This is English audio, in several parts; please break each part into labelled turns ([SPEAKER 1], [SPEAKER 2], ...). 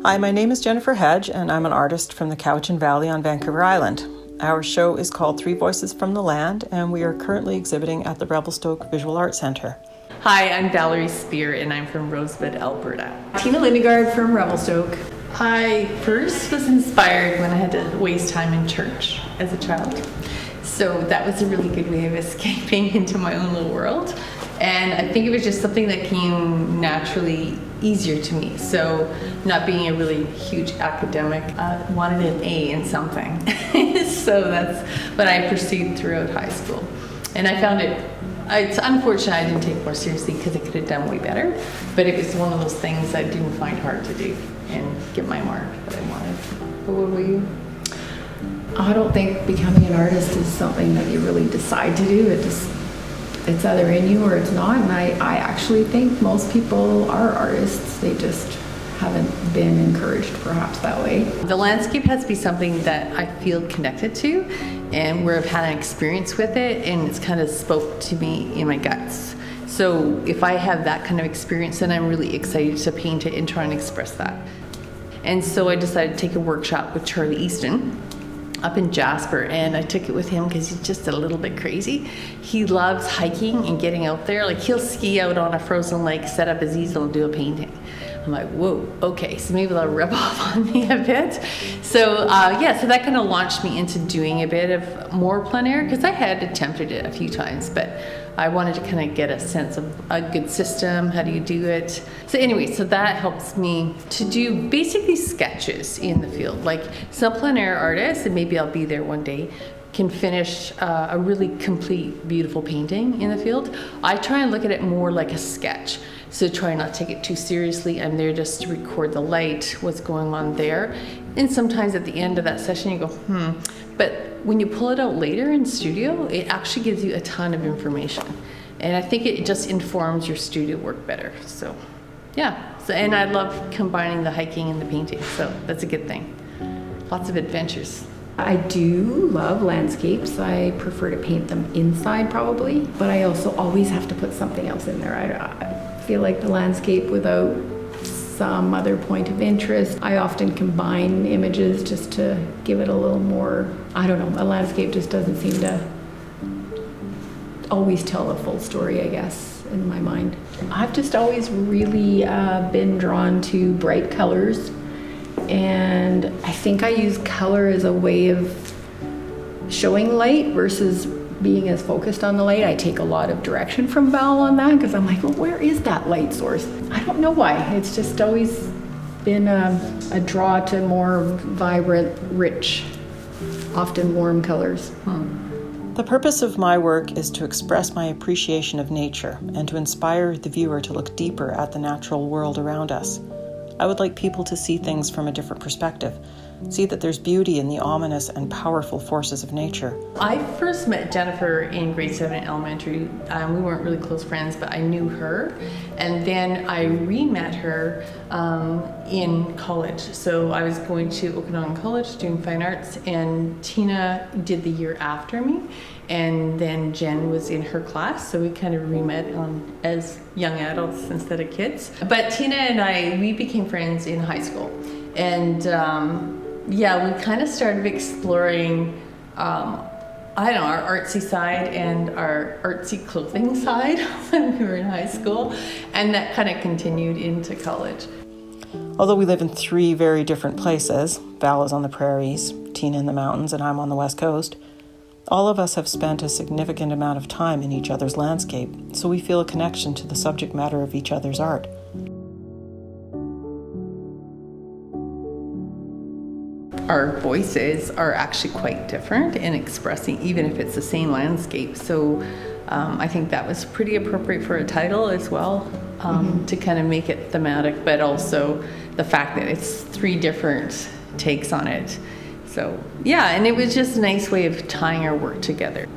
[SPEAKER 1] Hi, my name is Jennifer Hedge, and I'm an artist from the Cowichan Valley on Vancouver Island. Our show is called Three Voices from the Land, and we are currently exhibiting at the Revelstoke Visual Arts Centre.
[SPEAKER 2] Hi, I'm Valerie Speer, and I'm from Rosebud, Alberta.
[SPEAKER 3] Tina Lindegaard from Revelstoke.
[SPEAKER 2] I first was inspired when I had to waste time in church as a child. So that was a really good way of escaping into my own little world. And I think it was just something that came naturally easier to me. So not being a really huge academic, wanted an A in something. So that's what I pursued throughout high school. And I found it's unfortunate I didn't take it more seriously because I could have done way better. But it was one of those things I didn't find hard to do and get my mark that I wanted. But what were you?
[SPEAKER 3] I don't think becoming an artist is something that you really decide to do. It's either in you or it's not. And I actually think most people are artists. They just haven't been encouraged perhaps that way.
[SPEAKER 2] The landscape has to be something that I feel connected to and where I've had an experience with it and it's kind of spoke to me in my guts. So if I have that kind of experience, then I'm really excited to paint it and try and express that. And so I decided to take a workshop with Charlie Easton up in Jasper, and I took it with him because he's just a little bit crazy. He loves hiking and getting out there. Like he'll ski out on a frozen lake, set up his easel and do a painting. I'm like, whoa, okay, so maybe that'll rub off on me a bit. So so that kind of launched me into doing a bit of more plein air because I had attempted it a few times, but I wanted to kind of get a sense of a good system, how do you do it. So anyway, so that helps me to do basically sketches in the field. Like some plein air artists, and maybe I'll be there one day, can finish a really complete, beautiful painting in the field. I try and look at it more like a sketch. So try not to take it too seriously. I'm there just to record the light, what's going on there. And sometimes at the end of that session you go, But when you pull it out later in studio, it actually gives you a ton of information. And I think it just informs your studio work better. So yeah, and I love combining the hiking and the painting. So that's a good thing. Lots of adventures.
[SPEAKER 3] I do love landscapes. I prefer to paint them inside probably, but I also always have to put something else in there. I feel like the landscape without some other point of interest. I often combine images just to give it a little more, I don't know, a landscape just doesn't seem to always tell a full story, I guess, in my mind. I've just always really been drawn to bright colors, and I think I use color as a way of showing light versus being as focused on the light. I take a lot of direction from Val on that because I'm like, well, where is that light source? I don't know why. It's just always been a draw to more vibrant, rich, often warm colors.
[SPEAKER 1] The purpose of my work is to express my appreciation of nature and to inspire the viewer to look deeper at the natural world around us. I would like people to see things from a different perspective, see that there's beauty in the ominous and powerful forces of nature.
[SPEAKER 2] I first met Jennifer in grade 7 elementary. We weren't really close friends, but I knew her. And then I re-met her in college. So I was going to Okanagan College doing fine arts, and Tina did the year after me. And then Jen was in her class, so we kind of re-met as young adults instead of kids. But Tina and we became friends in high school. And we kind of started exploring, our artsy side and our artsy clothing side when we were in high school. And that kind of continued into college.
[SPEAKER 1] Although we live in three very different places, Val is on the prairies, Tina in the mountains, and I'm on the west coast, all of us have spent a significant amount of time in each other's landscape, so we feel a connection to the subject matter of each other's art.
[SPEAKER 2] Our voices are actually quite different in expressing, even if it's the same landscape. So I think that was pretty appropriate for a title as well, to kind of make it thematic, but also the fact that it's three different takes on it. So yeah, and it was just a nice way of tying our work together.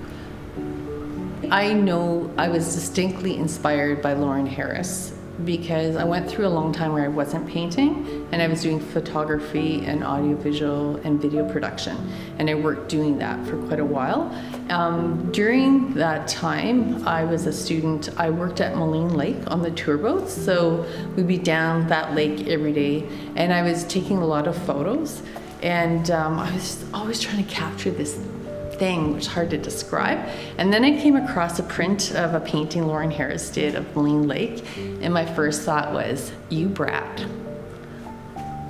[SPEAKER 2] I know I was distinctly inspired by Lauren Harris because I went through a long time where I wasn't painting, and I was doing photography and audiovisual and video production, and I worked doing that for quite a while. During that time, I was a student. I worked at Moline Lake on the tour boats, so we'd be down that lake every day, and I was taking a lot of photos, and I was always trying to capture this thing, which is hard to describe. And then I came across a print of a painting Lauren Harris did of Moline Lake, and my first thought was, you brat.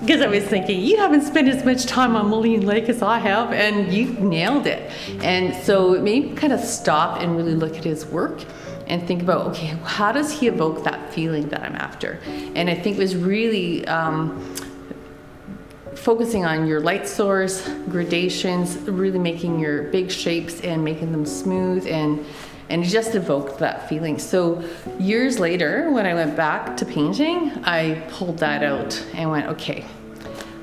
[SPEAKER 2] Because I was thinking, you haven't spent as much time on Moline Lake as I have, and you nailed it. And so it made me kind of stop and really look at his work and think about, okay, how does he evoke that feeling that I'm after? And I think it was really focusing on your light source, gradations, really making your big shapes and making them smooth, and just evoked that feeling. So years later, when I went back to painting, I pulled that out and went, okay,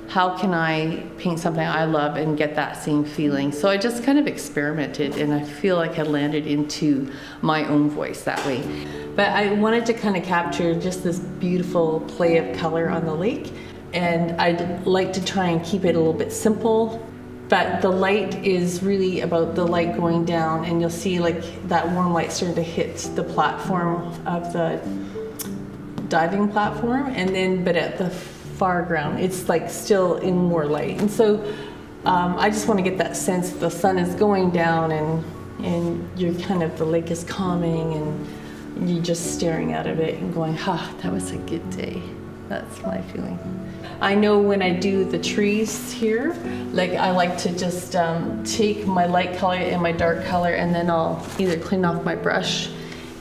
[SPEAKER 2] how can I paint something I love and get that same feeling? So I just kind of experimented, and I feel like I landed into my own voice that way. But I wanted to kind of capture just this beautiful play of color on the lake. And I'd like to try and keep it a little bit simple, but the light is really about the light going down, and you'll see like that warm light starting to hit the platform of the diving platform, and then but at the far ground it's like still in more light. And so I just want to get that sense the sun is going down, and you're kind of, the lake is calming, and you're just staring out of it and going, that was a good day. That's my feeling. I know when I do the trees here, like I like to just take my light color and my dark color, and then I'll either clean off my brush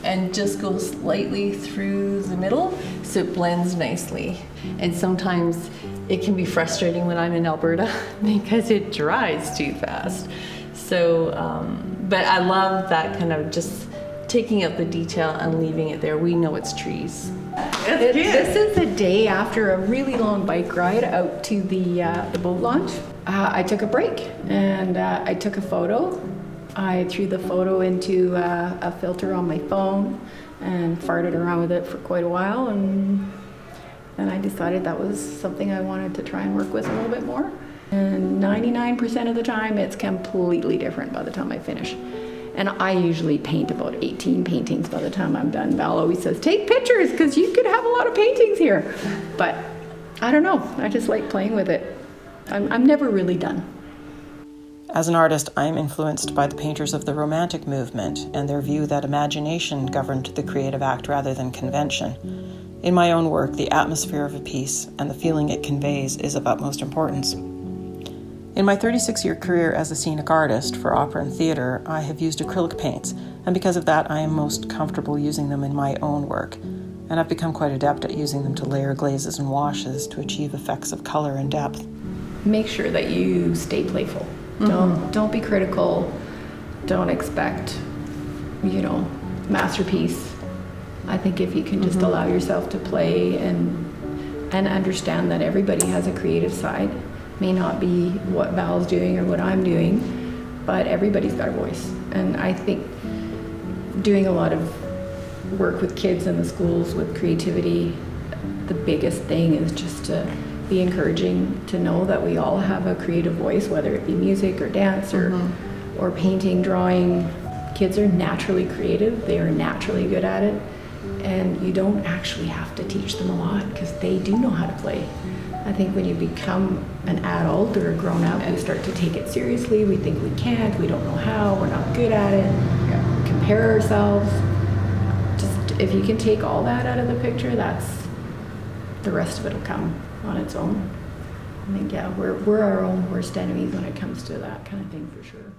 [SPEAKER 2] and just go slightly through the middle so it blends nicely. And sometimes it can be frustrating when I'm in Alberta because it dries too fast. So, but I love that kind of just taking out the detail and leaving it there. We know it's trees.
[SPEAKER 3] This is a day after a really long bike ride out to the boat launch. I took a break, and I took a photo. I threw the photo into a filter on my phone and farted around with it for quite a while, and then I decided that was something I wanted to try and work with a little bit more. And 99% of the time it's completely different by the time I finish. And I usually paint about 18 paintings by the time I'm done. Val always says, take pictures, because you could have a lot of paintings here. But I don't know, I just like playing with it. I'm never really done.
[SPEAKER 1] As an artist, I am influenced by the painters of the Romantic movement and their view that imagination governed the creative act rather than convention. In my own work, the atmosphere of a piece and the feeling it conveys is of utmost importance. In my 36-year career as a scenic artist for opera and theater, I have used acrylic paints, and because of that, I am most comfortable using them in my own work, and I've become quite adept at using them to layer glazes and washes to achieve effects of color and depth.
[SPEAKER 3] Make sure that you stay playful. Don't be critical. Don't expect, masterpiece. I think if you can just allow yourself to play and understand that everybody has a creative side. May not be what Val's doing or what I'm doing, but everybody's got a voice. And I think doing a lot of work with kids in the schools with creativity, the biggest thing is just to be encouraging to know that we all have a creative voice, whether it be music or dance or painting, drawing. Kids are naturally creative, they are naturally good at it, and you don't actually have to teach them a lot because they do know how to play. I think when you become an adult or a grown-up, we start to take it seriously. We think we can't, we don't know how, we're not good at it, we compare ourselves. Just if you can take all that out of the picture, the rest of it will come on its own. I think, we're our own worst enemies when it comes to that kind of thing, for sure.